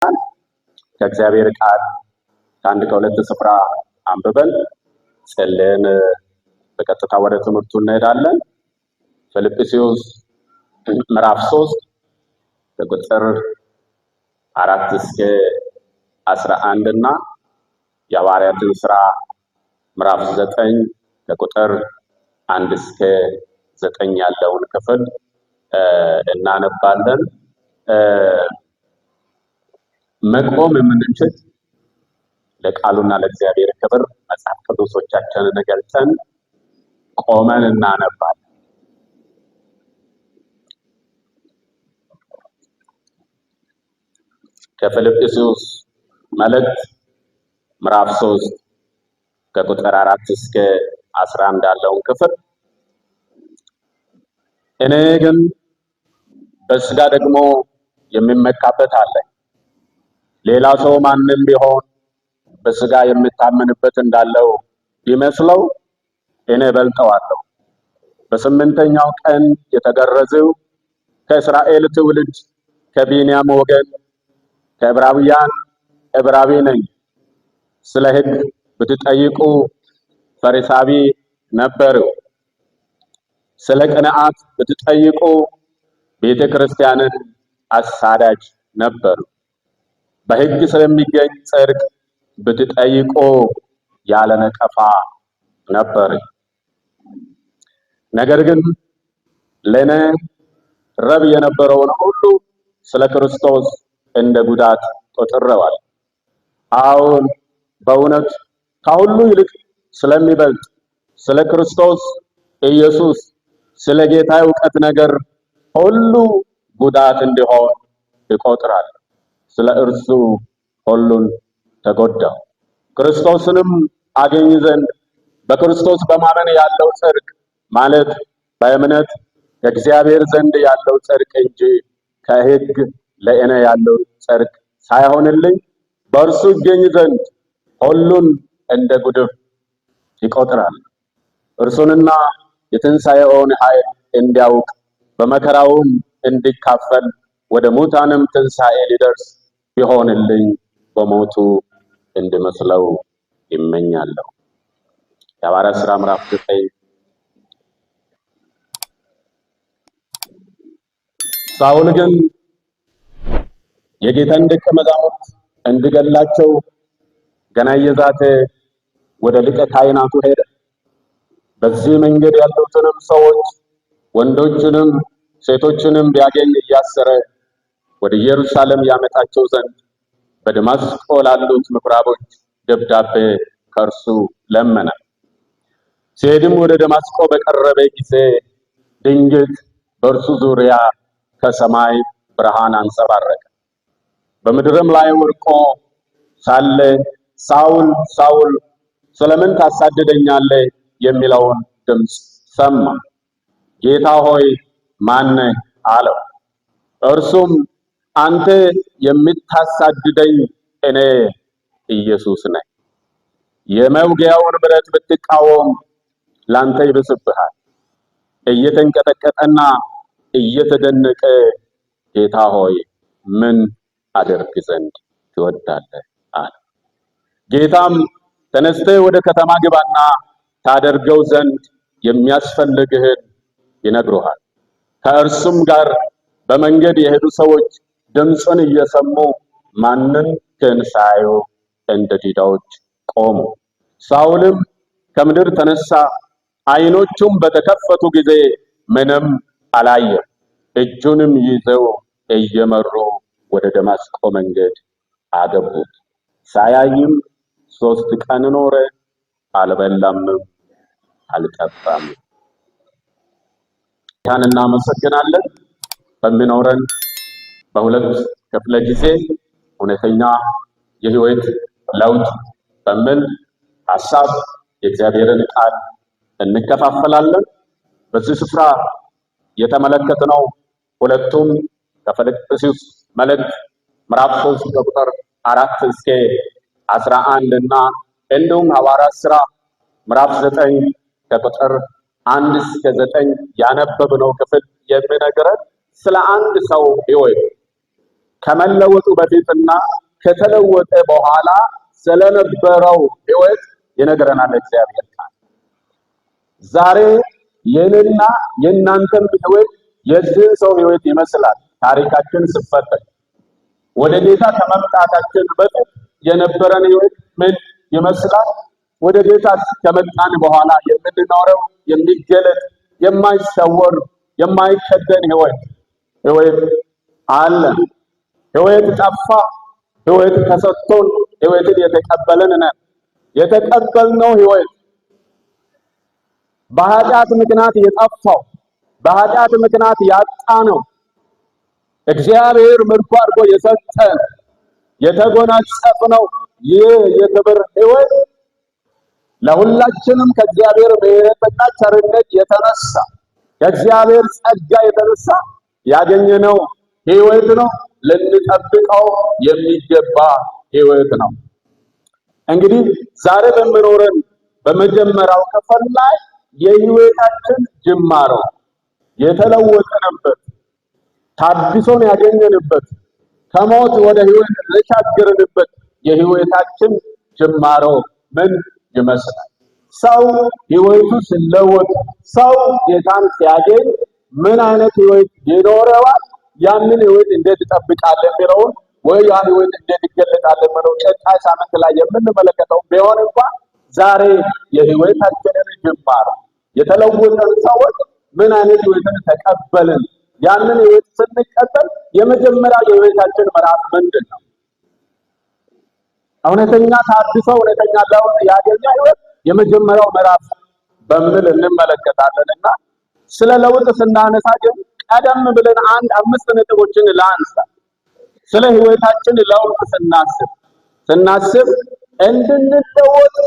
ከእግዚአብሔር ቃል ከአንድ ከሁለት ስፍራ አንብበን ጸልየን በቀጥታ ወደ ትምህርቱ እንሄዳለን። ፊልጵስዩስ ምዕራፍ 3 ከቁጥር 4 እስከ 11 እና የሐዋርያትን ሥራ ምዕራፍ 9 ከቁጥር 1 እስከ 9 ያለውን ክፍል እናነባለን። መቆም የምንችል ለቃሉና ለእግዚአብሔር ክብር መጽሐፍ ቅዱሶቻችንን ገልጠን ቆመን እናነባለን። ከፊልጵስዩስ መልእክት ምዕራፍ 3 ከቁጥር 4 እስከ 11 ያለውን ክፍል እኔ ግን በሥጋ ደግሞ የሚመካበት አለ። ሌላ ሰው ማንም ቢሆን በሥጋ የሚታመንበት እንዳለው ቢመስለው እኔ እበልጠዋለሁ። በስምንተኛው ቀን የተገረዝሁ ከእስራኤል ትውልድ ከቢንያም ወገን ከዕብራውያን ዕብራዊ ነኝ። ስለ ሕግ ብትጠይቁ ፈሪሳዊ ነበርሁ። ስለ ቅንዓት ብትጠይቁ ቤተ ክርስቲያንን አሳዳጅ ነበርሁ። በሕግ ስለሚገኝ ጽድቅ ብትጠይቁ ያለ ነቀፋ ነበር። ነገር ግን ለእኔ ረብ የነበረውን ሁሉ ስለ ክርስቶስ እንደ ጉዳት ቆጥሬዋለሁ። አሁን በእውነት ከሁሉ ይልቅ ስለሚበልጥ ስለ ክርስቶስ ኢየሱስ ስለ ጌታ እውቀት ነገር ሁሉ ጉዳት እንዲሆን እቆጥራለሁ። ስለ እርሱ ሁሉን ተጎዳሁ፣ ክርስቶስንም አገኝ ዘንድ በክርስቶስ በማመን ያለው ጽድቅ ማለት በእምነት ከእግዚአብሔር ዘንድ ያለው ጽድቅ እንጂ ከሕግ ለእኔ ያለው ጽድቅ ሳይሆንልኝ በእርሱ ይገኝ ዘንድ ሁሉን እንደ ጉድፍ ይቆጥራል። እርሱንና የትንሣኤውን ኃይል እንዲያውቅ በመከራውም እንዲካፈል ወደ ሙታንም ትንሣኤ ሊደርስ ቢሆንልኝ በሞቱ እንድመስለው ይመኛለሁ። የሐዋርያት ሥራ ምዕራፍ 9 ሳውል ግን የጌታን ደቀ መዛሙርት እንዲገድላቸው ገና እየዛተ ወደ ሊቀ ካህናቱ ሄደ። በዚህ መንገድ ያሉትንም ሰዎች ወንዶችንም ሴቶችንም ቢያገኝ እያሰረ ወደ ኢየሩሳሌም ያመጣቸው ዘንድ በደማስቆ ላሉት ምኩራቦች ደብዳቤ ከእርሱ ለመነ። ሲሄድም ወደ ደማስቆ በቀረበ ጊዜ ድንገት በእርሱ ዙሪያ ከሰማይ ብርሃን አንጸባረቀ። በምድርም ላይ ወድቆ ሳለ ሳውል ሳውል ስለምን ታሳድደኛለህ የሚለውን ድምፅ ሰማ። ጌታ ሆይ ማን ነህ አለው። እርሱም አንተ የምታሳድደኝ እኔ ኢየሱስ ነኝ። የመውጊያውን ብረት ብትቃወም ላንተ ይብስብሃል። እየተንቀጠቀጠና እየተደነቀ ጌታ ሆይ ምን አደርግ ዘንድ ትወዳለህ አለ። ጌታም ተነስተህ ወደ ከተማ ግባና ታደርገው ዘንድ የሚያስፈልግህን ይነግሩሃል። ከእርሱም ጋር በመንገድ የሄዱ ሰዎች ድምፁን እየሰሙ ማንን ግን ሳያዩ እንደ ዲዳዎች ቆሙ። ሳውልም ከምድር ተነሳ፣ ዓይኖቹም በተከፈቱ ጊዜ ምንም አላየም። እጁንም ይዘው እየመሩ ወደ ደማስቆ መንገድ አገቡት። ሳያይም 3 ቀን ኖረ፣ አልበላምም አልጠጣም። ያን እናመሰግናለን። በሚኖረን በሁለት ክፍለ ጊዜ እውነተኛ የህይወት ለውጥ በሚል ሐሳብ የእግዚአብሔርን ቃል እንከፋፈላለን። በዚህ ስፍራ የተመለከትነው ሁለቱም ከፊልጵስዩስ መልእክት ምዕራፍ 3 ከቁጥር 4 እስከ 11 እና እንዲሁም ሐዋርያት ሥራ ምዕራፍ 9 ከቁጥር 1 እስከ 9 ያነበብነው ክፍል የሚነግረን ስለ አንድ ሰው ህይወት ከመለወጡ በፊትና ከተለወጠ በኋላ ስለነበረው ሕይወት ይነግረናል እግዚአብሔር ቃል። ዛሬ የኔና የእናንተም ሕይወት የዚህ ሰው ሕይወት ይመስላል። ታሪካችን ሲፈተሽ ወደ ጌታ ከመምጣታችን በፊት የነበረን ሕይወት ምን ይመስላል? ወደ ጌታ ከመጣን በኋላ የምንኖረው የሚገለጥ የማይሰወር የማይከደን ሕይወት አለ። ሕይወት ጠፋ። ሕይወት ተሰጥቶን ሕይወትን የተቀበልን ነን። የተቀበልነው ሕይወት በኃጢአት ምክንያት የጠፋው በኃጢአት ምክንያት ያጣነው እግዚአብሔር ምርኮ አድርጎ የሰጠን የተጎናጸፍነው ይህ የክብር ሕይወት ለሁላችንም ከእግዚአብሔር ምሕረትና ቸርነት የተነሳ ከእግዚአብሔር ጸጋ የተነሳ ያገኘነው ሕይወት ነው። ልንጠብቀው የሚገባ ሕይወት ነው። እንግዲህ ዛሬ በምኖረን በመጀመሪያው ክፍል ላይ የሕይወታችን ጅማሮ የተለወጠንበት ታድሶን ያገኘንበት ከሞት ወደ ሕይወት የተሻገርንበት የሕይወታችን ጅማሮ ምን ይመስላል? ሰው ሕይወቱ ሲለወጥ ሰው ጌታን ሲያገኝ ምን አይነት ሕይወት ይኖረዋል? ያንን ሕይወት እንዴት ይጠብቃል የሚለውን ወይ ያ ሕይወት እንዴት ይገለጣል የሚለውን ቀጣይ ሳምንት ላይ የምንመለከተው ቢሆን እንኳን ዛሬ የሕይወታችንን ጅማሮ የተለወጠን ሰዎች ምን አይነት ሕይወትን ተቀበልን? ያንን ሕይወት ስንቀበል የመጀመሪያ የሕይወታችን ምዕራፍ ምንድን ነው? እውነተኛ ታድሶ እውነተኛ ለውጥ ያገኘ ሕይወት የመጀመሪያው ምዕራፍ በሚል እንመለከታለንና ስለ ለውጥ ስናነሳ ግን ቀደም ብለን አንድ 5 ነጥቦችን ላንሳ። ስለ ሕይወታችን ለውጥ ስናስብ እንድንለወጥ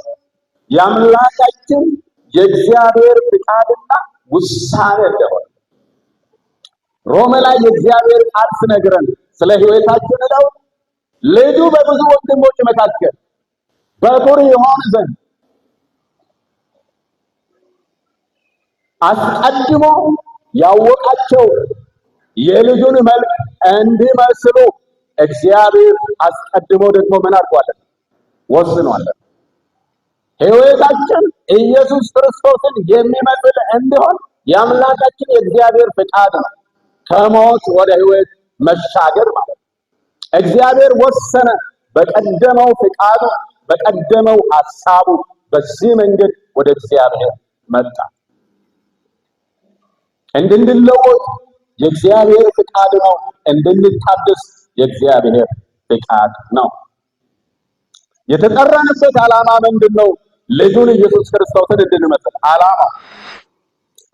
የአምላካችን የእግዚአብሔር ፍቃድና ውሳኔ እንደሆነ ሮሜ ላይ የእግዚአብሔር ቃል ሲነግረን ስለ ሕይወታችን ለውጥ ልጁ በብዙ ወንድሞች መካከል በኩር ይሆን ዘንድ አስቀድሞ ያወቃቸው የልጁን መልክ እንዲመስሉ እግዚአብሔር አስቀድሞ ደግሞ ምን አድርጓል? ወስኗል። ሕይወታችን ኢየሱስ ክርስቶስን የሚመስል እንዲሆን የአምላካችን የእግዚአብሔር ፍቃድ ነው። ከሞት ወደ ሕይወት መሻገር ማለት ነው። እግዚአብሔር ወሰነ። በቀደመው ፍቃዱ በቀደመው ሐሳቡ በዚህ መንገድ ወደ እግዚአብሔር መጣ። እንድንለወጥ የእግዚአብሔር ፍቃድ ነው። እንድንታደስ የእግዚአብሔር ፍቃድ ነው። የተጠራንበት ዓላማ ምንድነው? ልጁን ኢየሱስ ክርስቶስን እንድንመስል ዓላማ።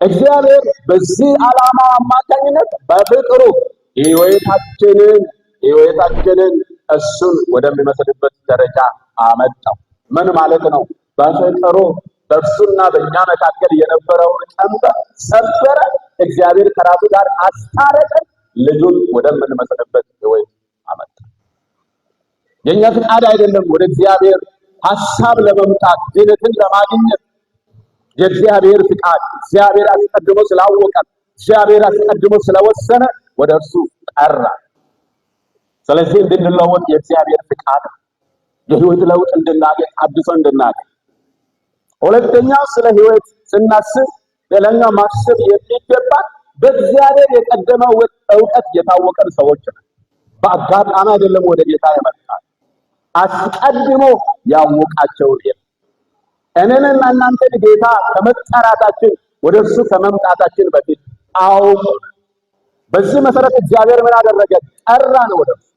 እግዚአብሔር በዚህ ዓላማ አማካኝነት በፍቅሩ ሕይወታችንን እሱን ወደሚመስልበት ደረጃ አመጣው። ምን ማለት ነው? በፍቅሩ በእርሱና በእኛ መካከል የነበረውን ቀንበር ሰበረ። እግዚአብሔር ከራሱ ጋር አስታረቀን። ልጁን ወደምንመስልበት ሕይወት አመጣ። የኛ ፍቃድ አይደለም ወደ እግዚአብሔር ሐሳብ ለመምጣት ድነትን ለማግኘት የእግዚአብሔር ፍቃድ። እግዚአብሔር አስቀድሞ ስላወቀን እግዚአብሔር አስቀድሞ ስለወሰነ ወደ እርሱ ጠራ። ስለዚህ እንድንለወጥ የእግዚአብሔር ፍቃድ የሕይወት ለውጥ እንድናገኝ አድሶ እንድናገኝ። ሁለተኛው ስለ ሕይወት ስናስብ ሌላኛው ማሰብ የሚገባን በእግዚአብሔር የቀደመው እውቀት የታወቀን ሰዎች ነን። በአጋጣሚ አይደለም ወደ ጌታ የመጣን። አስቀድሞ ያወቃቸውን እኔንና እናንተን ጌታ ከመጠራታችን ወደ እርሱ ከመምጣታችን በፊት አውቆ በዚህ መሰረት እግዚአብሔር ምን አደረገ? ጠራን ወደ እርሱ።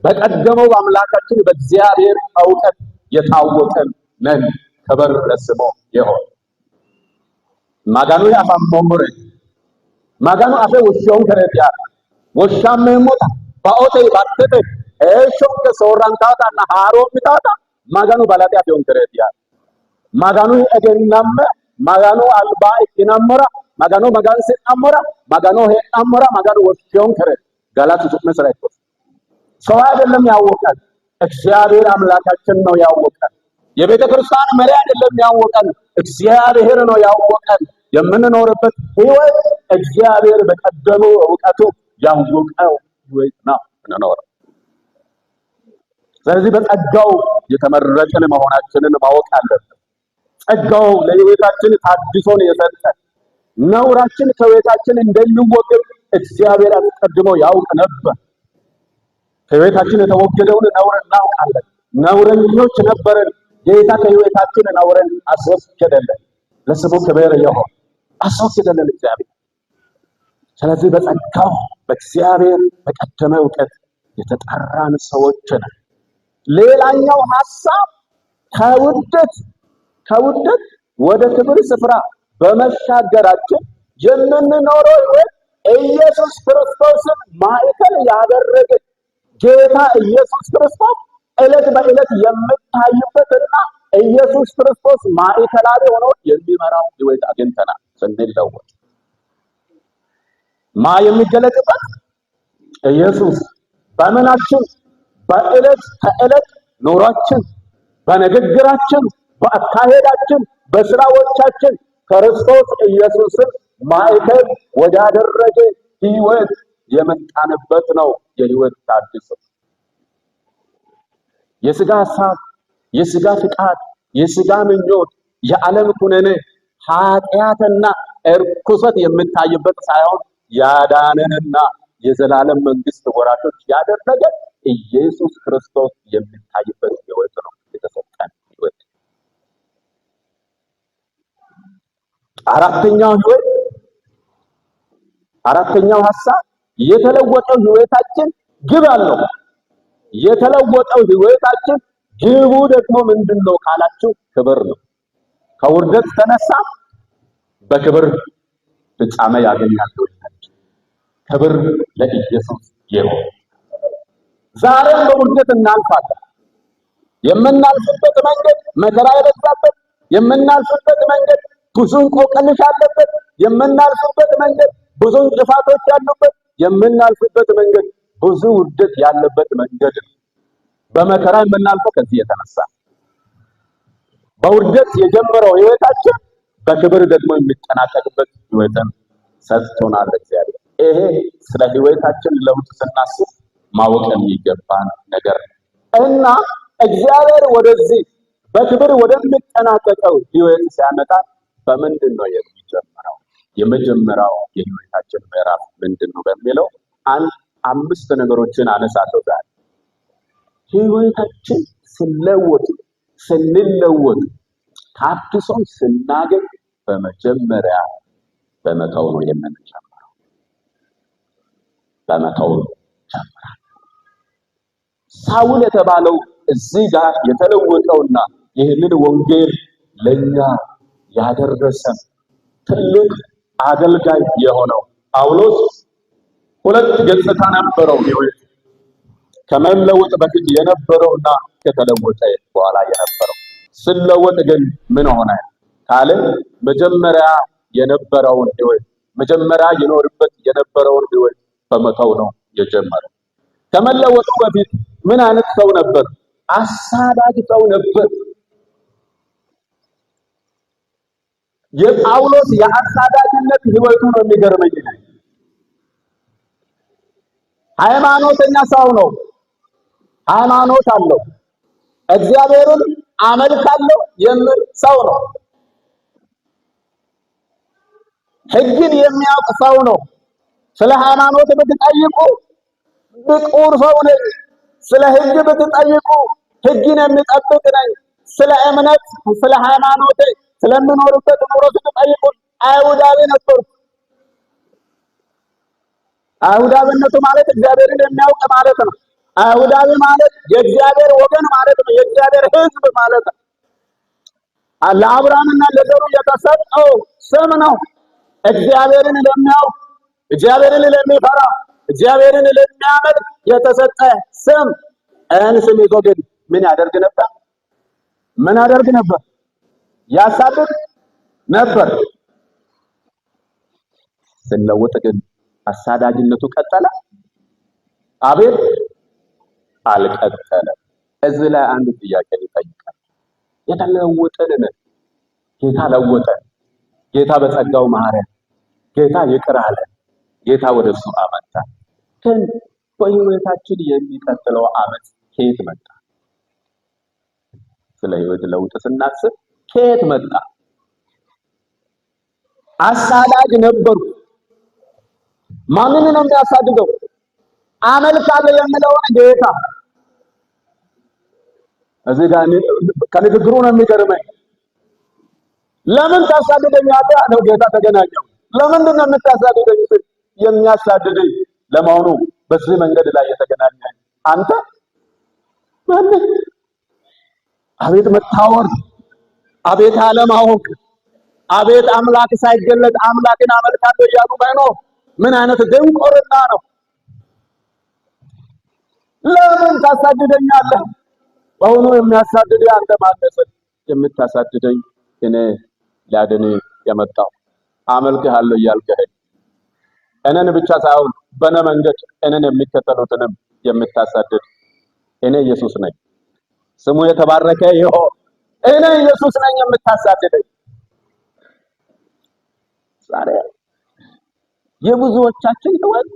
በቀደመው በአምላካችን በእግዚአብሔር እውቀት የታወቀን ነን። ክብር ለስሙ ይሁን። ማጋኑ ያፋሞምረ ማጋኑ አፈ ወሽውን ከረዲያ ወሻም ሞታ ባኦቴ ባተተ ኤሾን ከሶራንታታና ሃሮምታታ ማጋኑ ባላቲ አፈውን ከረዲያ ማጋኑ እገናመ ማጋኑ አልባ እኪናመራ ማጋኑ ማጋንስ አመራ ማጋኑ ሄአመራ ማጋኑ ወሽውን ከረ ጋላቱ ሱመ ሰራይቶ ሰው አይደለም ያወቀን፣ እግዚአብሔር አምላካችን ነው ያወቀን። የቤተ ክርስቲያን መሪ አይደለም ያወቀን፣ እግዚአብሔር ነው ያወቀን። የምንኖርበት ሕይወት እግዚአብሔር በቀደመው ዕውቀቱ ያወቀው ሕይወት ነው። እንኖር። ስለዚህ በጸጋው የተመረጥን መሆናችንን ማወቅ አለብን። ጸጋው ለሕይወታችን ታድሶን የሰጠ ነውራችን ከሕይወታችን እንደሚወገድ እግዚአብሔር አስቀድሞ ያውቅ ነበር። ከሕይወታችን የተወገደውን ነውር እናውቃለን። ነውረኞች ነበርን። ጌታ ከሕይወታችን ነውርን አስወገደልን። ለስሙ ክብር ይሁን። አስወገደልን እግዚአብሔር። ስለዚህ በጸጋው በእግዚአብሔር በቀደመ እውቀት የተጠራን ሰዎች ነን። ሌላኛው ሐሳብ ከውደት ወደ ክብር ስፍራ በመሻገራችን የምንኖረው ሕይወት ኢየሱስ ክርስቶስን ማዕከል ያደረገ ጌታ ኢየሱስ ክርስቶስ ዕለት በዕለት የምታይበትና ኢየሱስ ክርስቶስ ማዕከላዊ ሆኖ የሚመራው ሕይወት አግኝተናል። ስንለወጥ የሚገለጥበት ኢየሱስ በምናችን በዕለት ከዕለት ኑሯችን፣ በንግግራችን፣ በአካሄዳችን፣ በስራዎቻችን ክርስቶስ ኢየሱስን ማዕከል ወዳደረገ ሕይወት የመጣንበት ነው። የሕይወት ታድሶ የሥጋ ሐሳብ፣ የሥጋ ፍቃድ፣ የሥጋ ምኞት፣ የዓለም ኩነኔ፣ ኃጢአትና እርኩሰት የምታይበት ሳይሆን ያዳነንና የዘላለም መንግስት ወራሾች ያደረገ ኢየሱስ ክርስቶስ የሚታይበት ሕይወት ነው የተሰጠን ሕይወት። አራተኛው ሐሳብ የተለወጠው ሕይወታችን ግብ አለው። የተለወጠው ሕይወታችን ግቡ ደግሞ ምንድነው ካላችሁ ክብር ነው። ከውርደት ተነሳ በክብር ፍጻሜ ያገኛል። ክብር ለኢየሱስ ይሁን። ዛሬም በውርደት እናልፋለን። የምናልፍበት መንገድ መከራ የበዛበት፣ የምናልፍበት መንገድ ብዙ እንቆቅልሽ አለበት፣ የምናልፍበት መንገድ ብዙ እንቅፋቶች ያሉበት፣ የምናልፍበት መንገድ ብዙ ውርደት ያለበት መንገድ ነው። በመከራ የምናልፈው ከዚህ የተነሳ በውርደት የጀመረው ሕይወታችን በክብር ደግሞ የሚጠናቀቅበት ሕይወትን ሰጥቶናል እግዚአብሔር። ይሄ ስለ ሕይወታችን ለውጥ ስናስብ ማወቅ የሚገባን ነገር እና እግዚአብሔር ወደዚህ በክብር ወደሚጠናቀቀው ሕይወት ሲያመጣ በምንድን ነው የሚጀምረው? የመጀመሪያው የሕይወታችን ምዕራፍ ምንድን ነው በሚለው አምስት ነገሮችን አነሳለሁ ዛሬ። ሕይወታችን ስንለወጥ ታድሶን ስናገኝ በመጀመሪያ በመተው ነው የምንጀምረው። በመተው ጀምራል። ሳውል የተባለው እዚህ ጋር የተለወጠውና ይህንን ወንጌል ለኛ ያደረሰን ትልቅ አገልጋይ የሆነው ጳውሎስ ሁለት ገጽታ ነበረው። ሕይወት ከመለወጥ በፊት የነበረውና ከተለወጠ በኋላ የነበረው። ስለወጥ ግን ምን ሆነ ካልን መጀመሪያ የነበረውን ሕይወት መጀመሪያ ይኖርበት የነበረውን ሕይወት በመተው ነው የጀመረው። ከመለወጡ በፊት ምን አይነት ሰው ነበር? አሳዳጅ ሰው ነበር። የጳውሎስ የአሳዳጅነት ሕይወቱ ነው የሚገርመኝ። ሃይማኖተኛ ሰው ነው። ሃይማኖት አለው። እግዚአብሔርን አመልካለሁ የሚል ሰው ነው። ሕግን የሚያውቅ ሰው ነው። ስለ ሃይማኖት ብትጠይቁ ብቁር ሰው ነኝ፣ ስለ ሕግ ብትጠይቁ ሕግን የሚጠብቅ ነኝ፣ ስለ እምነት፣ ስለ ሃይማኖት፣ ስለምኖርበት ኑሮ ስትጠይቁ አይሁዳዊ ነበርኩ። አይሁዳዊነቱ ማለት እግዚአብሔርን የሚያውቅ ማለት ነው። አይሁዳዊ ማለት የእግዚአብሔር ወገን ማለት ነው። የእግዚአብሔር ሕዝብ ማለት ነው። ለአብርሃምና ለዘሩ የተሰጠው ስም ነው። እግዚአብሔርን ለሚያውቅ፣ እግዚአብሔርን ለሚፈራ፣ እግዚአብሔርን ለሚያመልክ የተሰጠ ስም። ይህን ስም ይዞ ግን ምን ያደርግ ነበር? ምን ያደርግ ነበር? ያሳድድ ነበር። ስለወጥ ግን አሳዳጅነቱ ቀጠለ? አቤት አልቀጠለም። እዚህ ላይ አንድ ጥያቄ ይጠይቃል። የተለወጠን ጌታ ለወጠን። ጌታ በጸጋው ማረን። ጌታ ይቅር አለን። ጌታ ወደሱ አመጣን። ግን በህይወታችን የሚቀጥለው ዓመት ከየት መጣ? ስለ ህይወት ለውጥ ስናስብ ከየት መጣ? አሳዳጅ ነበሩ። ማንን ነው የሚያሳድደው? አመልካለሁ የምለውን ጌታ። እዚህ ጋር ከንግግሩ ነው የሚገርመኝ። ለምን ታሳድደኛለህ አለው ጌታ ተገናኘው። ለምንድን ነው የምታሳድደኝ? የሚያሳድደኝ ለመሆኑ በዚህ መንገድ ላይ የተገናኘኝ አንተ ማን? አቤት መታወር፣ አቤት አለማወቅ፣ አቤት አምላክ ሳይገለጥ አምላክን አመልካለሁ እያሉ መኖር ምን አይነት ድንቁርና ነው! ለምን ታሳድደኛለህ? በእውኑ የሚያሳድደኝ አንተ ማነህ? የምታሳድደኝ እኔ ሊያድን የመጣው አመልክሃለሁ እያልከህ እኔን ብቻ ሳይሆን በእኔ መንገድ እኔን የሚከተሉትንም የምታሳድድ እኔ ኢየሱስ ነኝ። ስሙ የተባረከ ይሁን። እኔ ኢየሱስ ነኝ የምታሳድደኝ። ዛሬ የብዙዎቻችን ህይወት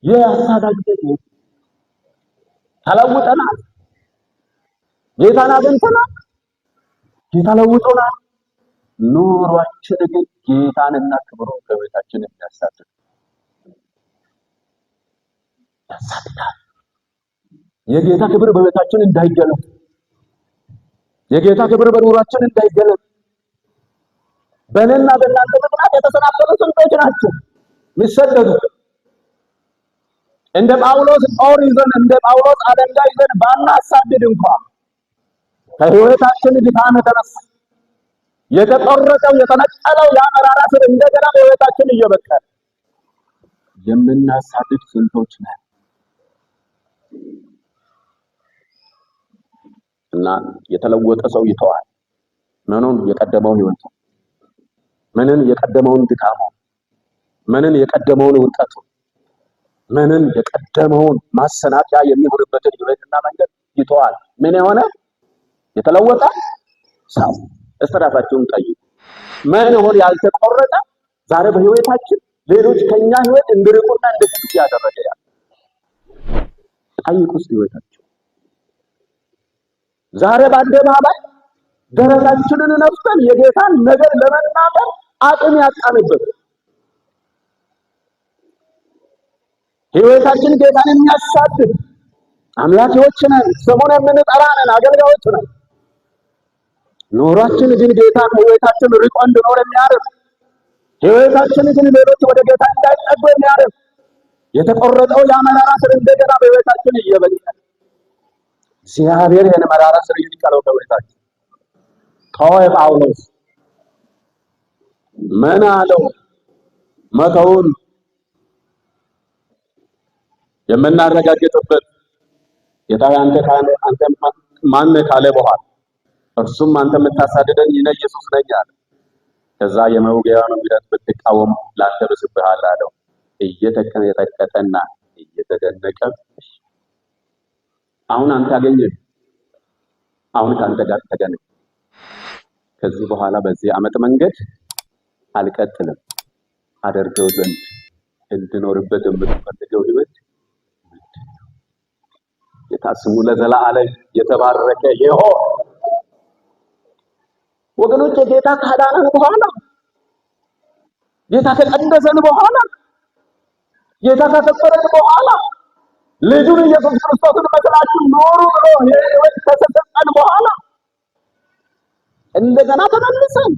የአሳዳጅነት ነው። ተለውጠናል። ጌታን አግኝተናል። ጌታ ለውጦናል። ኑሯችን ግን ጌታንና ክብሩን ከቤታችን የሚያሳድድ ያሳድዳል። የጌታ ክብር በቤታችን እንዳይገለጥ፣ የጌታ ክብር በኑሯችን እንዳይገለጥ በእኔና በእናንተ ምክንያት የተሰናከሉ ስንቶች ናቸው የሚሰደዱ። እንደ ጳውሎስ ጦር ይዘን እንደ ጳውሎስ አለንጋ ይዘን ባናሳድድ እንኳን ከህይወታችን ድካም የተነሳ የተቆረጠው የተነቀለው የአመራራ ስር እንደገና በህይወታችን እየበቀለ የምናሳድድ ስንቶች ነን። እና የተለወጠ ሰው ይተዋል ምኑን? የቀደመውን ህይወቱ፣ ምንን? የቀደመውን ድካሙ፣ ምንን? የቀደመውን ውድቀቱ፣ ምንን? የቀደመውን ማሰናከያ የሚሆንበትን ህይወትና መንገድ ይተዋል። ምን የሆነ የተለወጠ ሰው። እስራታችሁን ጠይቁ። ምን ይሆን ያልተቆረጠ ዛሬ በህይወታችን ሌሎች ከኛ ህይወት እንድርቁና እንድትጥፉ ያደረገ ያ ጠይቁ። ህይወታችሁ ዛሬ በአደባባይ ደረታችንን ነፍተን የጌታን ነገር ለመናገር አቅም ያጣንበት ህይወታችን ጌታን የሚያሳድድ አምላኪዎች ነን፣ ስሙን የምንጠራ ነን፣ አገልጋዮች ነን። ኑሯችን ግን ጌታ ከህይወታችን ርቆ እንዲኖር የሚያደርግ ህይወታችን ግን ሌሎች ወደ ጌታ እንዳይጠጉ የሚያደርግ የተቆረጠው የመራራ ስር እንደገና በህይወታችን እየበቀለ እግዚአብሔር ይህን መራራ ስር ይንቀለው ከህይወታችን። ጳውሎስ ምን አለው? መተውን የምናረጋግጥበት ጌታ አንተ ማን ካለ በኋላ እርሱም አንተ የምታሳድደኝ እኔ ኢየሱስ ነኝ አለ። ከዛ የመውጊያውን ምሕረት ብትቃወም ላንተ ብስብሃል አለው። እየተቀጠቀጠና እየተደነቀ አሁን አንተ አገኘህ፣ አሁን ካንተ ጋር ተገናኝ። ከዚህ በኋላ በዚህ ዓመት መንገድ አልቀጥልም። አደርገው ዘንድ እንድኖርበት የምትፈልገው ህይወት ጌታ ስሙ ለዘላለም የተባረከ ይሁን። ወገኖች ጌታ ካዳነን በኋላ ጌታ ከቀደሰን በኋላ ጌታ ከፈቀደን በኋላ ልጁን ኢየሱስ ክርስቶስን መስላችሁ ኖሩ ብሎ የህይወት ከሰጠን በኋላ እንደገና ተመልሰን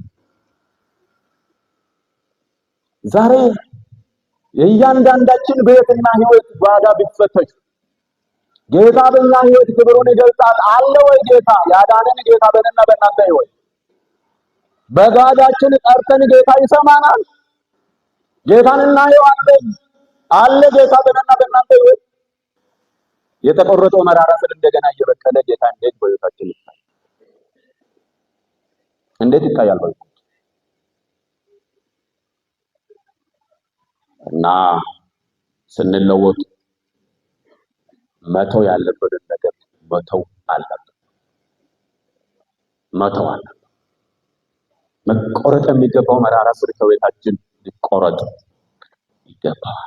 ዛሬ የእያንዳንዳችን ቤትና ህይወት ጓዳ ቢፈተሽ ጌታ በእኛ ህይወት ክብሩን ይገልጣል አለ ወይ? ጌታ ያዳነን ጌታ በእኔና በእናንተ ህይወት በጓዳችን ጠርተን ጌታ ይሰማናል። ጌታን እናየዋለን አለ ጌታ በእኔና በእናንተ ህይወት። የተቆረጠው መራራ ስር እንደገና እየበቀለ ጌታ እንዴት በህይወታችን ይታያል? እንዴት ይታያል? እና ስንለወጥ መተው ያለብንን ነገር መተው አለብን። መተው አለብን። መቆረጥ የሚገባው መራራ ስር ከቤታችን ሊቆረጥ ይገባል።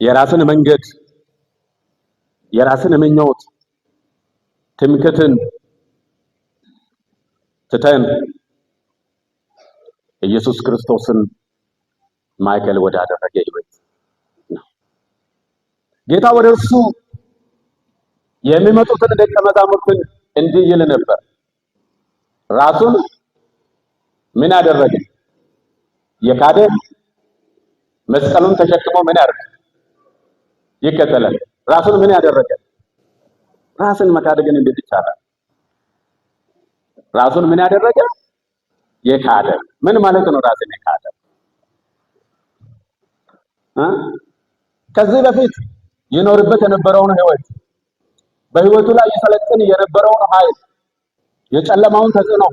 የራስን መንገድ፣ የራስን ምኞት፣ ትምክትን ትተን ኢየሱስ ክርስቶስን ማዕከል ወዳደረገ ሕይወት ነው። ጌታ ወደ እርሱ የሚመጡትን ደቀ መዛሙርትን እንዲህ ይል ነበር። ራሱን ምን አደረገ? የካደ መስቀሉን ተሸክሞ ምን ያደርግ? ይከተላል። ራሱን ምን ያደረገ? ራስን መካድ ግን እንዴት ይቻላል? ራሱን ምን ያደረገ? የካደ። ምን ማለት ነው ራስን የካደ? ከዚህ በፊት ይኖርበት የነበረውን ሕይወት፣ በሕይወቱ ላይ ይሰለጥን የነበረውን ኃይል፣ የጨለማውን ተጽዕኖ፣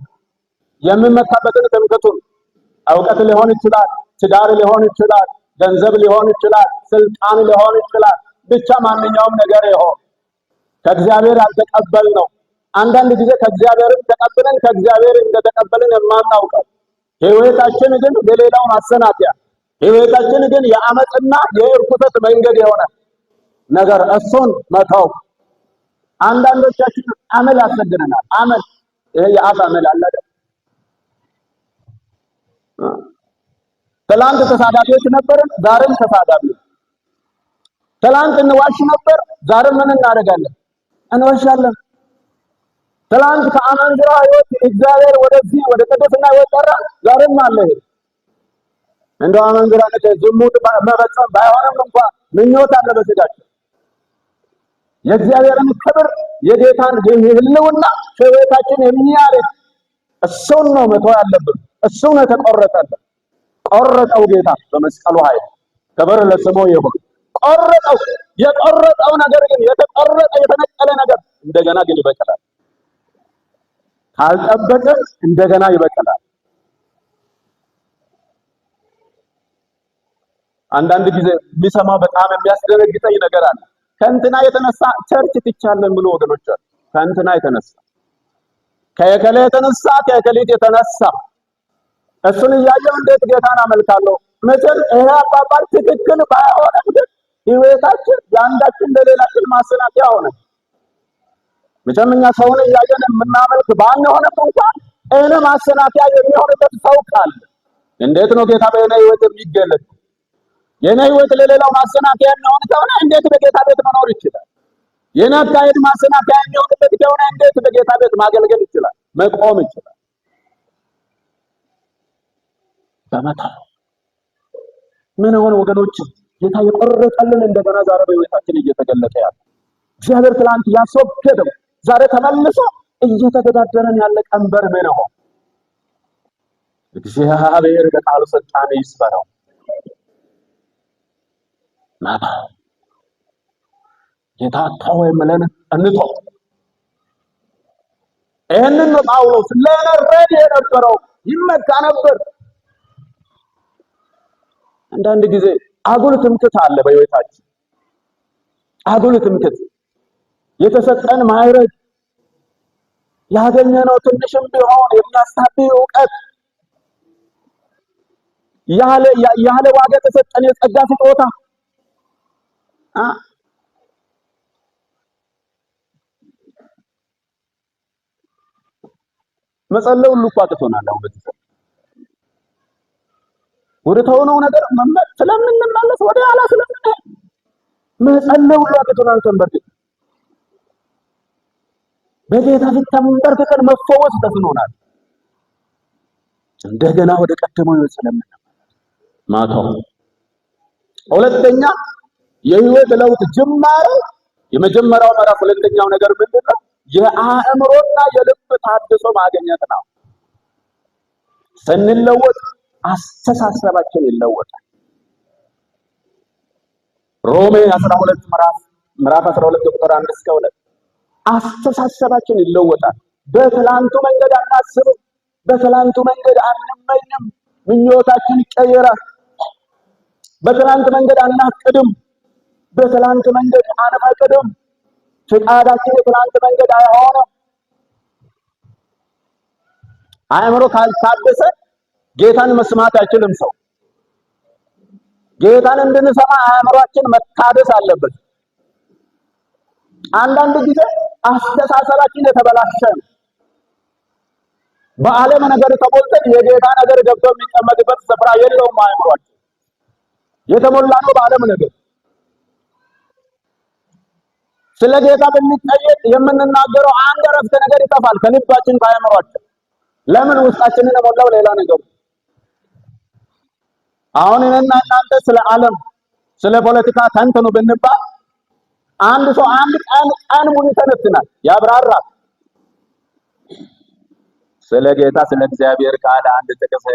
የሚመካበትን ትምክህቱን፣ እውቀት ሊሆን ይችላል፣ ትዳር ሊሆን ይችላል፣ ገንዘብ ሊሆን ይችላል፣ ስልጣን ሊሆን ይችላል፣ ብቻ ማንኛውም ነገር ይሆን ከእግዚአብሔር ያልተቀበልነው፣ አንዳንድ ጊዜ ከእግዚአብሔርም ተቀብለን ከእግዚአብሔር እንደተቀበልን የማናውቀው ሕይወታችን ግን የሌላው ማሰናከያ፣ ሕይወታችን ግን የአመፅና የርኩሰት መንገድ የሆነ ነገር እሱን መተው። አንዳንዶቻችን አመል ያስቸግረናል። አመል ይሄ የአፍ አመል አለ አይደል? ትላንት ተሳዳቢዎች ነበርን፣ ዛሬም ተሳዳቢዎች። ትላንት እንዋሽ ነበር፣ ዛሬም ምን እናደርጋለን? እንዋሻለን። ትላንት ከአመንዝራ ሕይወት እግዚአብሔር ወደዚህ ወደ ቅድስና ሕይወት ጠራ፣ ዛሬም አለ። እንደው አመንዝራነት ዝሙት መፈጸም ባይሆንም እንኳን ምኞት አለ በስጋችን። የእግዚአብሔርን ክብር የጌታን ሕልውና ሕይወታችን የሚያርቅ እሱን ነው መተው ያለብን። እሱ ነው የተቆረጠልን። ቆረጠው ጌታ በመስቀሉ ኃይል። ክብር ለስሙ ይሁን። ቆረጠው። የቆረጠው ነገር ግን የተቆረጠ የተነቀለ ነገር እንደገና ግን ይበቅላል። ካልጠበቀ እንደገና ይበቅላል። አንዳንድ ጊዜ የሚሰማው በጣም የሚያስደነግጠኝ ነገር አለ። ከእንትና የተነሳ ቸርች ትቻለን ብሎ ወገኖች አሉ። ከእንትና የተነሳ ከየከለ የተነሳ ከየከሊት የተነሳ እሱን እያየሁ እንዴት ጌታን አመልካለሁ? መቼም ይሄ አባባል ትክክል ባይሆንም ግን ሕይወታችን የአንዳችን ለሌላችን ማሰናከያ ሆነ። መቼም እኛ ሰውን እያየን የምናመልክ ባንሆንም እንኳን እኔ ማሰናከያ የሚሆንበት ሰው ካለ እንዴት ነው ጌታ በእኔ ሕይወት የሚገለጥ? የኔ ሕይወት ለሌላው ማሰናከያ የሚሆን ከሆነ እንዴት በጌታ ቤት መኖር ይችላል? የኔ አካሄድ ማሰናከያ የሚሆንበት ከሆነ እንዴት በጌታ ቤት ማገልገል ይችላል? መቆም ይችላል? በመታው ምን ሆነ ወገኖች? ጌታ የቆረጠልን እንደገና ዛሬ በሕይወታችን እየተገለጠ ያለ እግዚአብሔር ትላንት ያስወገደው ዛሬ ተመልሶ እየተገዳደረን ያለ ቀንበር ምን ሆነ? እግዚአብሔር በቃሉ ስልጣን ይስበረው። ማታ ጌታ ተው የምለን እንተው። ይህንን ነው ጳውሎስ ለነረድ የነበረው ይመካ ነበር። አንዳንድ ጊዜ አጉል ትምክህት አለ በሕይወታችን። አጉል ትምክህት የተሰጠን ማዕረግ ያገኘነው ትንሽም ቢሆን የሚያስታብይ እውቀት ያለ ዋጋ የተሰጠን የጸጋ ስጦታ መጸለይ ሁሉ እኮ አቅቶናል። አሁን በዚህ ሰዓት ወደ ተሆነው ነገር ስለምንመለስ ወደ ኋላ ስለምንሄድ መጸለይ ሁሉ አቅቶናል። ተንበርክከን በጌታ ፊት ተንበርክከን መፈወስ ተስኖናል። እንደገና ወደ ቀደመው ሕይወት ስለምንመለስ ማታው ሁለተኛ የሕይወት ለውጥ ጅማሬ የመጀመሪያው ምዕራፍ ሁለተኛው ነገር ምንድነው? የአእምሮና የልብ ታድሶ ማግኘት ነው። ስንለወጥ አስተሳሰባችን ይለወጣል። ሮሜ 12 ምዕራፍ 12 ቁጥር 1 እስከ 2 አስተሳሰባችን ይለወጣል። በትላንቱ መንገድ አናስብም፣ በትላንቱ መንገድ አንመኝም። ምኞታችን ይቀየራል። በትላንት መንገድ አናቅድም፣ በትላንት መንገድ አንፈቅድም። ፍቃዳችን የትላንት መንገድ አይሆንም። አእምሮ ካልታደሰ ጌታን መስማት አይችልም ሰው። ጌታን እንድንሰማ አእምሯችን መታደስ አለበት። አንዳንድ ጊዜ አስተሳሰባችን የተበላሸ ነው። በዓለም ነገር ተሞልተን የጌታ ነገር ገብቶ የሚቀመጥበት ስፍራ የለውም። አእምሯችን የተሞላ ነው በዓለም ነገር። ስለ ጌታ ብንጠየቅ የምንናገረው አንድ አረፍተ ነገር ይጠፋል ከልባችን ከአእምሯችን። ለምን? ውስጣችንን የሞላው ሌላ ነገር። አሁን እኔና እናንተ ስለ ዓለም ስለ ፖለቲካ ተንትኑ ብንባል አንድ ሰው አንድ ቀን ሙሉ ይተነትናል፣ ያብራራል። ስለ ጌታ ስለ እግዚአብሔር ቃል አንድ ጥቅስ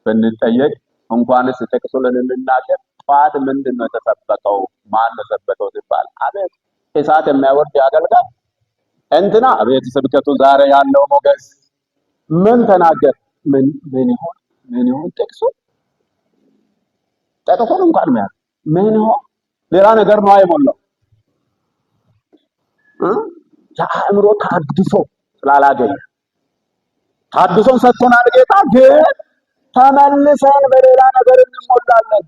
ብንጠየቅ እንኳንስ ጥቅሱን ልንናገር ጠዋት ምንድን ነው የተሰበከው? ማን ነው ሰበከው ሲባል አቤት እሳት የሚያወርድ ያገልጋል እንትና አቤት ስብከቱ ዛሬ ያለው ሞገስ ምን ተናገር? ምን ይሆን ጥቅሱ? ጥቅሱን እንኳን ምን ይሆን ሌላ ነገር ነው አይሞላው። የአእምሮ ታድሶ ስላላገኘ ታድሶን ሰጥቶናል ጌታ፣ ግን ተመልሰን በሌላ ነገር እንሞላለን።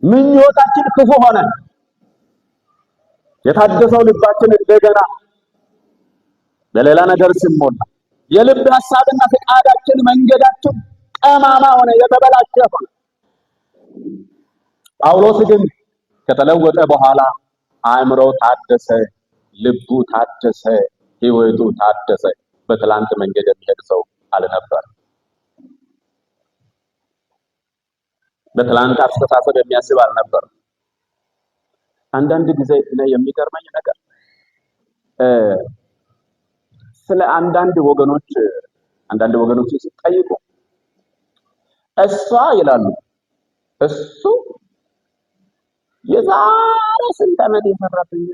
ምኞታችን ክፉ ሆነ። የታደሰው ልባችን እንደገና በሌላ ነገር ሲሞላ የልብ ሐሳብና ፈቃዳችን መንገዳችን ጠማማ ሆነ፣ የተበላሸ ሆነ። ጳውሎስ ግን ከተለወጠ በኋላ አእምሮው ታደሰ፣ ልቡ ታደሰ፣ ሕይወቱ ታደሰ። በትላንት መንገድ የሚሄድ ሰው አልነበር። በትላንት አስተሳሰብ የሚያስብ አልነበር። አንዳንድ ጊዜ እኔ የሚገርመኝ ነገር ስለ አንዳንድ ወገኖች ሲጠይቁ እሷ ይላሉ እሱ የዛሬ ስንት ዓመት የሰራብኝ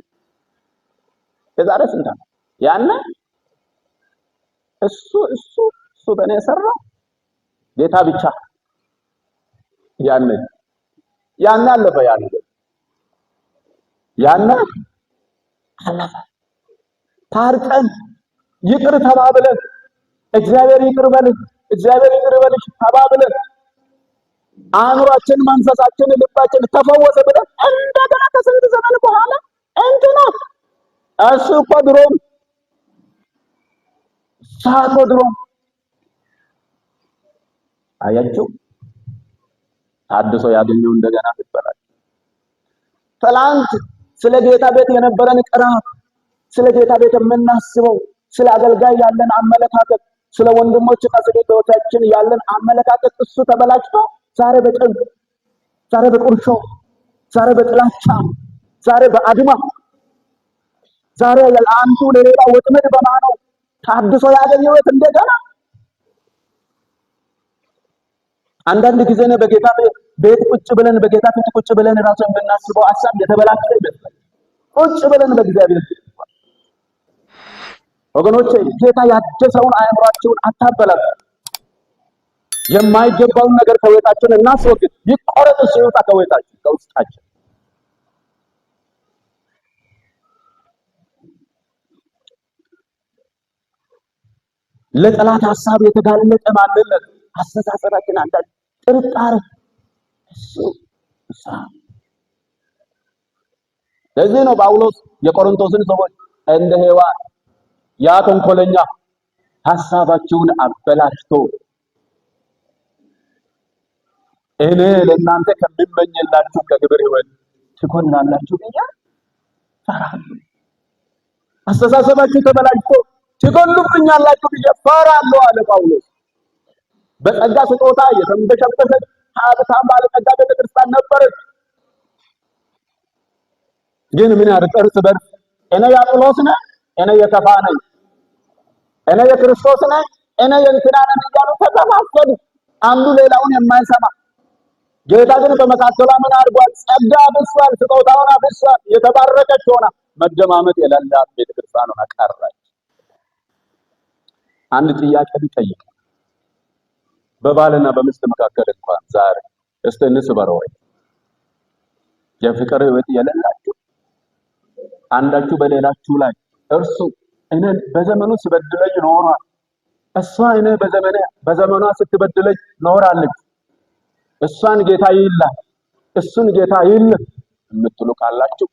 የዛሬ ስንት ዓመት ያነ እሱ በእኔ የሰራው ጌታ ብቻ ያነ አለፈ። ያነ አለፈ። ታርቀን ይቅር ተባብለን እግዚአብሔር ይቅር በልህ እግዚአብሔር ይቅር በልሽ ተባብለን አእምሯችን፣ መንፈሳችን፣ ልባችን ተፈወሰ ብለን እንደገና ከስንት ዘመን በኋላ እንትና እሱ እኮ ድሮም ሳቶ ድሮም አያችሁ ታድሶ ያገኘው እንደገና ይባላል። ትላንት ስለ ጌታ ቤት የነበረን ቅራት፣ ስለ ጌታ ቤት የምናስበው፣ ስለ አገልጋይ ያለን አመለካከት፣ ስለ ወንድሞችና ስለ እህቶቻችን ያለን አመለካከት እሱ ተበላሽቶ ዛሬ በጭንቅ፣ ዛሬ በቁርሾ፣ ዛሬ በጥላቻ፣ ዛሬ በአድማ፣ ዛሬ አንዱ ለሌላ ወጥመድ በማነው ታድሶ ያገኘው እንደገና። አንዳንድ ጊዜ ነው በጌታ ቤት ቁጭ ብለን በጌታ ፊት ቁጭ ብለን ራሱ የምናስበው ሐሳብ የተበላሸ ይመስላል። ቁጭ ብለን በእግዚአብሔር ፊት ወገኖቼ ጌታ ያደሰውን አእምሯችሁን አታበላሹ። የማይገባውን ነገር ከቤታችን እናስወግድ። ይቆረጥ፣ ሲወጣ ከቤታችን ከውስጣችን። ለጠላት ሐሳብ የተጋለጠ ማንነት አስተሳሰባችን አንዳንድ ጥርጣሬ ለዚህ ነው ጳውሎስ የቆሮንቶስን ሰዎች እንደ ሔዋን ያ ተንኮለኛ ሐሳባችሁን አበላሽቶ እኔ ለእናንተ ከሚመኝላችሁ ከክብር ሕይወት ትኮንናላችሁ ብዬ ፈራለሁ። አስተሳሰባችሁ ተበላሽቶ ትገሉብኛላችሁ ብዬ ፈራለሁ አለ ጳውሎስ። በጸጋ ስጦታ የተንበሸበሸች ሀብታም ባለጸጋ ቤተክርስቲያን ነበረች። ግን ምን ያድርግ እርስ በርስ እኔ የአጵሎስ ነኝ፣ እኔ የከፋ ነኝ፣ እኔ የክርስቶስ ነኝ፣ እኔ የእንትና ነኝ እያሉ ተከፋፈሉ፣ አንዱ ሌላውን የማይሰማ። ጌታ ግን በመካከሏ ምን አድርጓል? ጸጋ አብሷል፣ ስጦታውን አብሷል። የተባረከች ሆና መደማመጥ የሌላት ቤተክርስቲያን ሆና ቀረች። አንድ ጥያቄ ቢጠይቅ በባልና በሚስት መካከል እንኳን ዛሬ እስቲ እንስበረው ወይ የፍቅር ሕይወት የሌላችሁ አንዳችሁ በሌላችሁ ላይ እርሱ እኔ በዘመኑ ሲበድለኝ ኖሯል፣ እሷ እኔ በዘመኗ ስትበድለኝ ኖራለች። እሷን ጌታ ይላል፣ እሱን ጌታ ይልህ የምትሉ ካላችሁ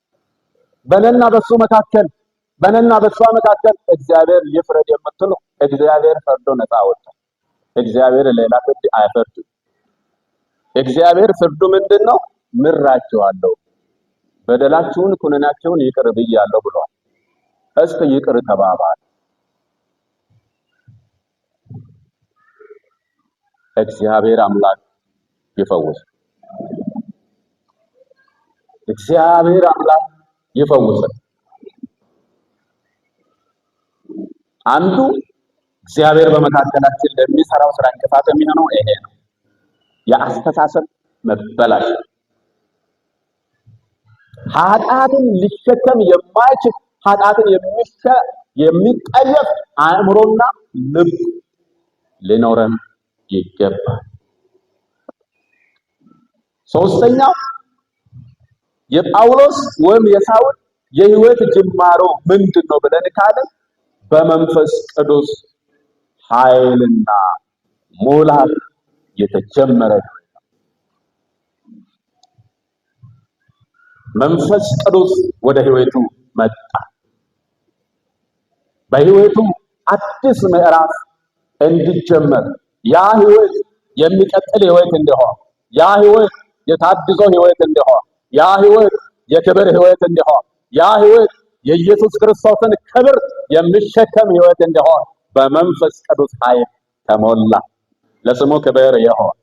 በእኔና በሱ መካከል በእኔና በሷ መካከል እግዚአብሔር ይፍረድ የምትሉ እግዚአብሔር ፈርዶ ነፃ ወጣ። እግዚአብሔር ሌላ ፍርድ አይፈርድም። እግዚአብሔር ፍርዱ ምንድነው? ምራችኋለሁ፣ በደላችሁን ኩነናችሁን ይቅር ብያለሁ ብሏል። እስቲ ይቅር ተባባል። እግዚአብሔር አምላክ ይፈውስ። እግዚአብሔር አምላክ ይፈውስ። አንዱ እግዚአብሔር በመካከላችን ለሚሰራው ስራ እንቅፋት የሚሆነው ይሄ ነው፣ የአስተሳሰብ መበላሸት። ኃጢአትን ሊሸከም የማይችል ኃጢአትን የሚጠየፍ አእምሮና ልብ ሊኖረን ይገባል። ሶስተኛው የጳውሎስ ወይም የሳውል የህይወት ጅማሮ ምንድነው ብለን ካለን በመንፈስ ቅዱስ ኃይልና ሙላት የተጀመረ መንፈስ ቅዱስ ወደ ህይወቱ መጣ። በህይወቱ አዲስ ምዕራፍ እንዲጀመር፣ ያ ህይወት የሚቀጥል ህይወት እንዲሆን፣ ያ ህይወት የታድሶ ህይወት እንዲሆን፣ ያ ህይወት የክብር ህይወት እንዲሆን፣ ያ ህይወት የኢየሱስ ክርስቶስን ክብር የሚሸከም ህይወት እንዲሆን በመንፈስ ቅዱስ ኃይል ተሞላ። ለስሙ ክብር ይሁን።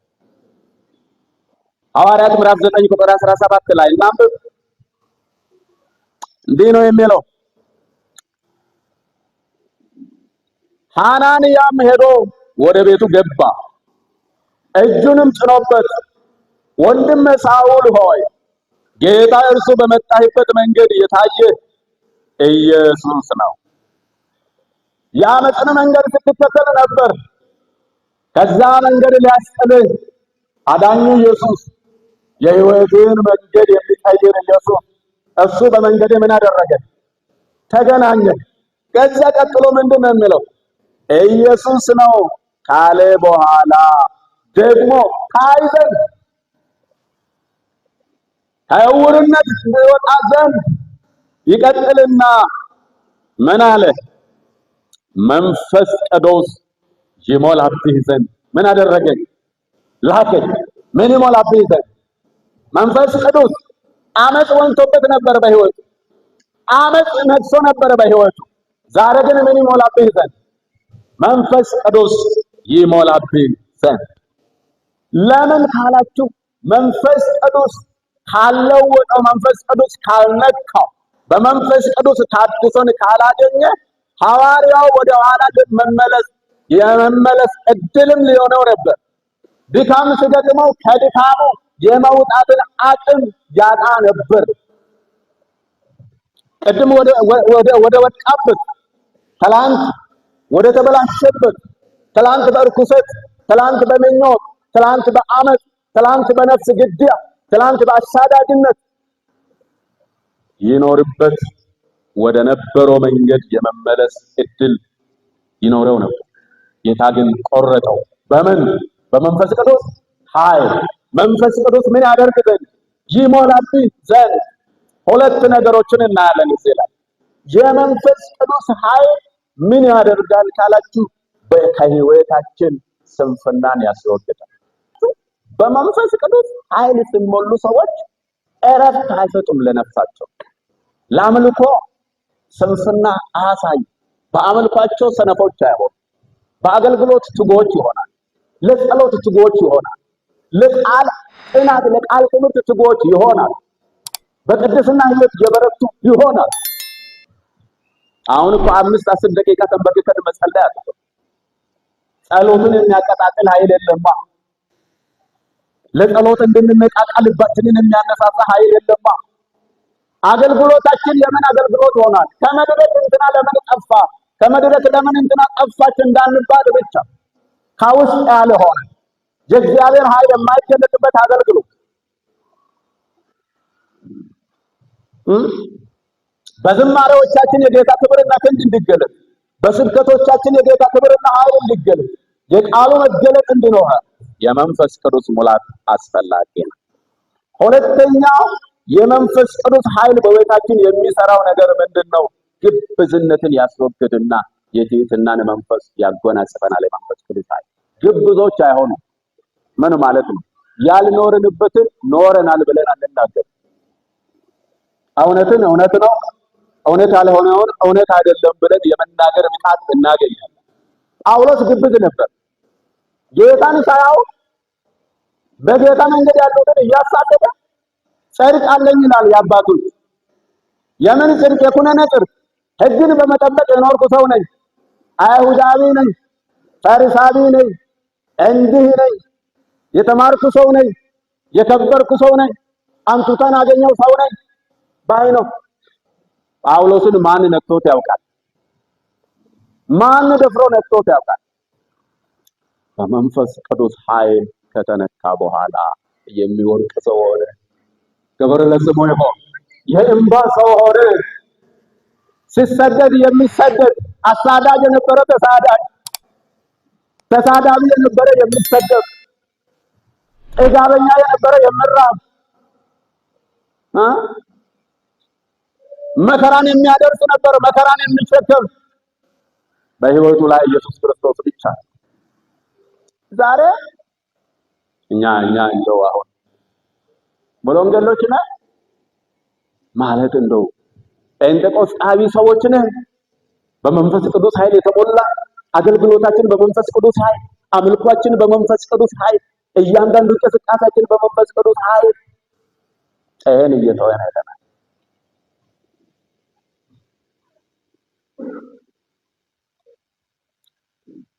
ሐዋርያት ምዕራፍ 9 ቁጥር 17 ላይ እናንብብ። እንዲህ ነው የሚለው፣ ሐናንያም ሄዶ ወደ ቤቱ ገባ፣ እጁንም ጭኖበት ወንድም ሳውል ሆይ ጌታ እርሱ በመጣህበት መንገድ የታየ ኢየሱስ ነው። የዓመፅን መንገድ ስትከተል ነበር። ከዛ መንገድ ሊያስጥልህ አዳኙ ኢየሱስ፣ የህይወትን መንገድ የሚቀይር ኢየሱስ፣ እሱ በመንገድ ምን አደረገ? ተገናኘ። ከዛ ቀጥሎ ምንድን ነው የሚለው? ኢየሱስ ነው ካለ በኋላ ደግሞ ታይ ዘንድ ከዕውርነት ይወጣ ዘንድ ይቀጥልና ምን አለ? መንፈስ ቅዱስ ይሞላብህ ዘንድ ምን አደረገኝ? ላከኝ። ምን ይሞላብህ ዘንድ? መንፈስ ቅዱስ። ዓመፅ ወንቶበት ነበር በህይወቱ፣ ዓመፅ ነግሶ ነበር በህይወቱ። ዛሬ ግን ምን ይሞላብህ ዘንድ? መንፈስ ቅዱስ ይሞላብህ ዘንድ። ለምን ካላችሁ መንፈስ ቅዱስ ካልለወጠው፣ መንፈስ ቅዱስ ካልነካው፣ በመንፈስ ቅዱስ ታድሶን ካላገኘ ሐዋርያው ወደ ኋላ ግን የመመለስ እድልም ሊሆነው ነበር። ድካም ሲገጥመው ከድካሙ የመውጣትን አቅም ያጣ ነበር። ቅድም ወደ ወጣበት ትላንት ወደ ተበላሸበት ትላንት በርኩሰት፣ ትላንት በምኞት፣ ትላንት በአመፅ፣ ትላንት በነፍስ ግድያ፣ ትላንት በአሳዳጅነት ይኖርበት ወደ ነበረው መንገድ የመመለስ እድል ይኖረው ነበር። ጌታ ግን ቆረጠው። በምን? በመንፈስ ቅዱስ ኃይል። መንፈስ ቅዱስ ምን ያደርግ ዘንድ? ይሞላብህ ዘንድ። ሁለት ነገሮችን እናያለን እዚህ ላይ። የመንፈስ ቅዱስ ኃይል ምን ያደርጋል ካላችሁ ከህይወታችን ስንፍናን ያስወግዳል። በመንፈስ ቅዱስ ኃይል ሲሞሉ ሰዎች እረፍት አይሰጡም ለነፍሳቸው። ለአምልኮ ስንፍና አያሳዩ። በአምልኳቸው ሰነፎች አይሆኑ። በአገልግሎት ትጉዎች ይሆናል። ለጸሎት ትጉዎች ይሆናል። ለቃል ጥናት፣ ለቃል ትምህርት ትጉዎች ይሆናል። በቅድስና ህይወት የበረቱ ይሆናል። አሁን እኮ 5-10 ደቂቃ ተንበርክከን መጸለይ አለብን። ጸሎትን የሚያቀጣጥል ኃይል የለማ። ለጸሎት እንድንነቃቃ ልባችንን የሚያነሳሳ ኃይል የለማ። አገልግሎታችን የምን አገልግሎት ሆናል? ከመድረክ እንትና ለምን ጠፋ፣ ከመድረክ ለምን እንትና ጠፋች እንዳንባል ብቻ ከውስጥ ያለ ሆነ የእግዚአብሔር ኃይል የማይገለጥበት አገልግሎት። በዝማሬዎቻችን የጌታ ክብርና ክንድ እንዲገለጥ፣ በስብከቶቻችን የጌታ ክብርና ኃይል እንዲገለጥ፣ የቃሉ መገለጥ እንዲኖር የመንፈስ ቅዱስ ሙላት አስፈላጊ ነው። ሁለተኛው የመንፈስ ቅዱስ ኃይል በቤታችን የሚሰራው ነገር ምንድነው? ግብዝነትን ያስወግድና የትህትናን መንፈስ ያጎናጽፈናል። የመንፈስ ቅዱስ ኃይል ግብዞች አይሆኑም። ምን ማለት ነው? ያልኖርንበትን ኖረናል ብለን አንናገር። እውነትን እውነት ነው፣ እውነት ያልሆነውን እውነት አይደለም ብለን የመናገር ብቃት እናገኛለን። ጳውሎስ ግብዝ ነበር። ጌታን ሳያውቅ በጌታ መንገድ ያሉትን እያሳደደ ጽድቅ አለኝ ይላል። የአባቶች የምን ጽድቅ? የኩነኔ ጽድቅ። ሕግን በመጠበቅ የኖርኩ ሰው ነኝ፣ አይሁዳዊ ነኝ፣ ፈሪሳዊ ነኝ፣ እንዲህ ነኝ፣ የተማርኩ ሰው ነኝ፣ የከበርኩ ሰው ነኝ፣ አንቱታን አገኘው ሰው ነኝ ባይ ነው። ጳውሎስን ማን ነክቶት ያውቃል? ማን ደፍሮ ነክቶት ያውቃል? በመንፈስ ቅዱስ ኃይል ከተነካ በኋላ የሚወርቅ ሰው ሆነ። ክብር ለስሙ ይሁን። የእንባ ሰው ሆነ። ሲሰደድ የሚሰደድ፣ አሳዳጅ የነበረ ተሳዳጅ፣ ተሳዳቢ የነበረ የሚሰደድ፣ ጥጋበኛ የነበረ የሚራብ፣ መከራን የሚያደርስ ነበር፣ መከራን የሚሸከም በህይወቱ ላይ ኢየሱስ ክርስቶስ ብቻ። ዛሬ እኛ እንደው አሁን በወንጌሎች ነን ማለት እንደው ጴንጤቆስጣዊ ሰዎች ነን። በመንፈስ ቅዱስ ኃይል የተሞላ አገልግሎታችን በመንፈስ ቅዱስ ኃይል፣ አምልኳችን በመንፈስ ቅዱስ ኃይል፣ እያንዳንዱ እንቅስቃሴያችን በመንፈስ ቅዱስ ኃይል ጤን እየተወነ አይደለም።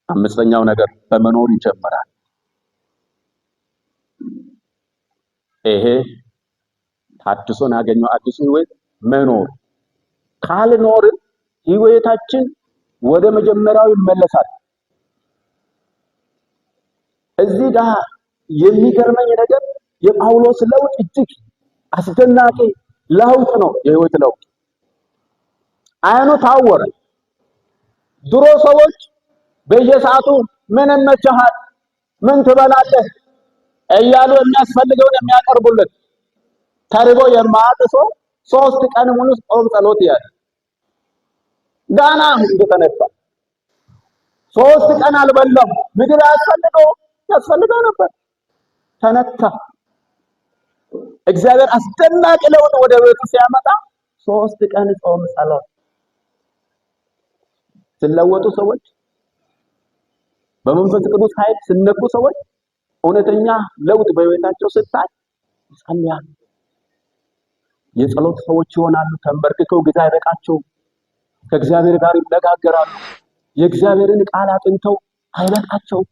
አምስተኛው ነገር በመኖር ይጀምራል። ይሄ ታድሶን ያገኘው አዲሱ ህይወት መኖር። ካልኖርን ህይወታችን ወደ መጀመሪያው ይመለሳል። እዚህ ጋር የሚገርመኝ ነገር የጳውሎስ ለውጥ እጅግ አስደናቂ ለውጥ ነው። የህይወት ለውጥ። አይኑ ታወረ። ድሮ ሰዎች በየሰዓቱ ምን መቻሃል፣ ምን ትበላለህ እያሉ የሚያስፈልገውን የሚያቀርቡለት ተርቦ የማያውቅ ሰው 3 ቀን ሙሉ ጾም ጸሎት ያለ ዳና እንደተነሳ 3 ቀን አልበላም። ምግብ ያስፈልገው ነበር። ተነካ። እግዚአብሔር አስደናቂ ለውጥ ወደ ቤቱ ሲያመጣ 3 ቀን ጾም ጸሎት ሲለወጡ ሰዎች፣ በመንፈስ ቅዱስ ኃይል ሲነኩ ሰዎች እውነተኛ ለውጥ በቤታቸው ስታይ ይጸልያሉ። የጸሎት ሰዎች ይሆናሉ። ተንበርክከው ጊዜ አይበቃቸውም። ከእግዚአብሔር ጋር ይነጋገራሉ። የእግዚአብሔርን ቃል አጥንተው አይበቃቸውም።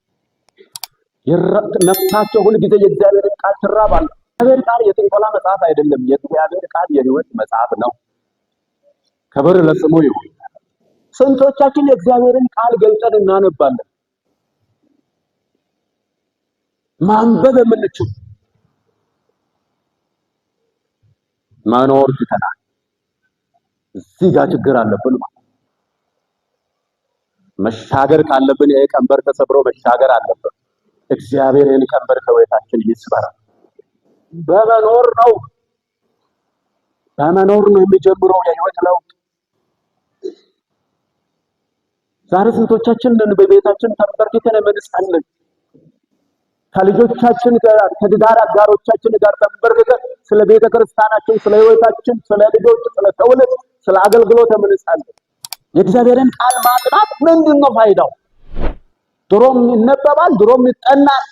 ነፍሳቸው ሁል ጊዜ የእግዚአብሔርን ቃል ትራባል። የእግዚአብሔር ቃል የጥንቆላ መጽሐፍ አይደለም። የእግዚአብሔር ቃል የህይወት መጽሐፍ ነው። ክብር ለስሙ ይሁን። ስንቶቻችን የእግዚአብሔርን ቃል ገልጠን እናነባለን? ማንበብ የምንችል መኖር ትተናል። እዚህ ጋር ችግር አለብን ማለት መሻገር ካለብን ይሄ ቀንበር ተሰብሮ መሻገር አለብን። እግዚአብሔር ይህን ቀንበር ከቤታችን ይስበር። በመኖር ነው የሚጀምረው የህይወት ለውጥ። ዛሬ ስንቶቻችን በቤታችን ተንበርክከን የምንጸልይ? ከልጆቻችን ጋር ከትዳር አጋሮቻችን ጋር ተንበርክከን ስለ ቤተ ክርስቲያናችን፣ ስለ ህይወታችን፣ ስለ ልጆች፣ ስለ ትውልድ፣ ስለ አገልግሎት የምንጸልይ? የእግዚአብሔርን ቃል ማጥናት ምንድነው ፋይዳው? ድሮም ይነበባል፣ ድሮም ይጠናል።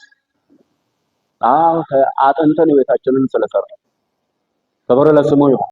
አጥንተን ህይወታችንን ስለሰራ ክብር ለስሙ ይሁን።